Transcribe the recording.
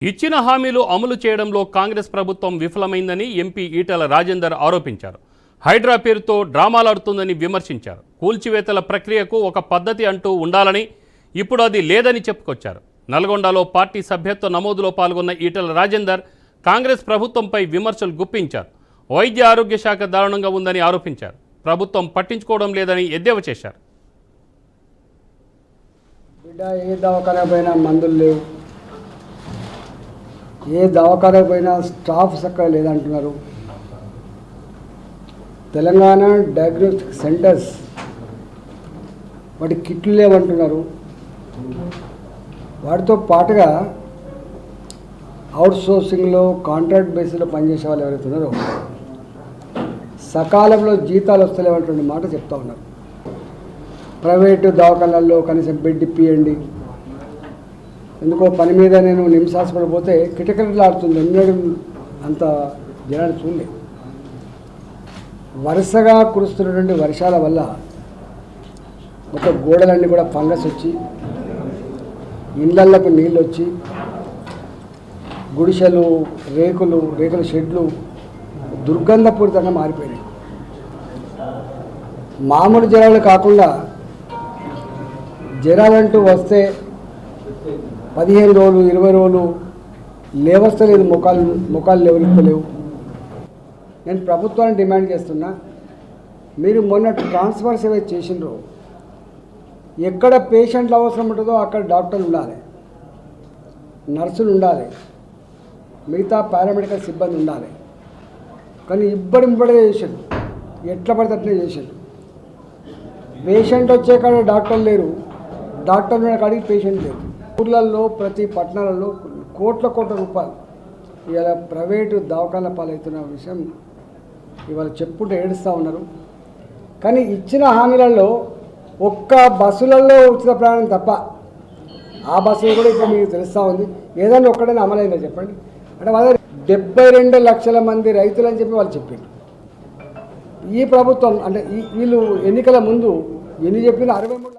ఇచ్చిన హామీలు అమలు చేయడంలో కాంగ్రెస్ ప్రభుత్వం విఫలమైందని ఎంపీ ఈటెల రాజేందర్ ఆరోపించారు. హైడ్రా పేరుతో డ్రామాలాడుతుందని విమర్శించారు. కూల్చివేతల ప్రక్రియకు ఒక పద్ధతి అంటూ ఉండాలని, ఇప్పుడు అది లేదని చెప్పుకొచ్చారు. నల్గొండలో పార్టీ సభ్యత్వ నమోదులో పాల్గొన్న ఈటెల రాజేందర్ కాంగ్రెస్ ప్రభుత్వంపై విమర్శలు గుప్పించారు. వైద్య ఆరోగ్య శాఖ దారుణంగా ఉందని ఆరోపించారు. ప్రభుత్వం పట్టించుకోవడం లేదని ఎద్దేవా చేశారు. ఏ దవాఖానా పోయినా స్టాఫ్ చక్కగా లేదంటున్నారు. తెలంగాణ డయాగ్నోస్టిక్ సెంటర్స్ వాటి కిట్లు లేవంటున్నారు. వాటితో పాటుగా అవుట్ సోర్సింగ్లో కాంట్రాక్ట్ బేసిస్లో పనిచేసే వాళ్ళు ఎవరైతే ఉన్నారో సకాలంలో జీతాలు వస్తలేవంటువంటి మాట చెప్తా ఉన్నారు. ప్రైవేటు దవాఖానాల్లో కనీసం బెడ్ ఇప్పియండి. ఎందుకో పని మీద నేను నిమ్స్ హాస్పిటల్ పోతే కిటకిటలాడుతుంది. ఎన్నడూ అంత జనాన్ని చూడలే. వరుసగా కురుస్తున్నటువంటి వర్షాల వల్ల ఒక గోడలన్నీ కూడా ఫంగస్ వచ్చి ఇళ్లకు నీళ్ళు వచ్చి గుడిసెలు రేకుల షెడ్లు దుర్గంధపూరితంగా మారిపోయినాయి. మామూలు జ్వరాలు కాకుండా జ్వరాలంటూ వస్తే 15 రోజులు 20 రోజులు లేవస్తలేదు. ముఖాలు లేవనెత్తలేవు. నేను ప్రభుత్వాన్ని డిమాండ్ చేస్తున్నా, మీరు మొన్న ట్రాన్స్ఫర్స్ ఏవైతే చేసినారో ఎక్కడ పేషెంట్లు అవసరం ఉంటుందో అక్కడ డాక్టర్లు ఉండాలి, నర్సులు ఉండాలి, మిగతా పారామెడికల్ సిబ్బంది ఉండాలి. కానీ ఇబ్బడిబ్బడే చేశారు. ఎట్లా పడితే అట్లే చేశారు. పేషెంట్ వచ్చే కాడ డాక్టర్లు లేరు, డాక్టర్లు ఉన్న కాడికి పేషెంట్ లేరు. ఊర్లలో ప్రతి పట్టణాలలో కోట్ల రూపాయలు ఇవాళ ప్రైవేటు దవాఖాన పాలవుతున్న విషయం ఇవాళ చెప్పుకుంటూ ఏడుస్తూ ఉన్నారు. కానీ ఇచ్చిన హామీలలో ఒక్క బస్సులలో ఉచిత ప్రయాణం తప్ప ఆ బస్సులు కూడా ఇప్పుడు మీకు తెలుస్తూ ఉంది. ఏదైనా ఒక్కడైనా అమలైందో చెప్పండి. అంటే వాళ్ళ 72 లక్షల మంది రైతులు అని చెప్పి వాళ్ళు చెప్పారు. ఈ ప్రభుత్వం అంటే వీళ్ళు ఎన్నికల ముందు ఎన్ని చెప్పినా 63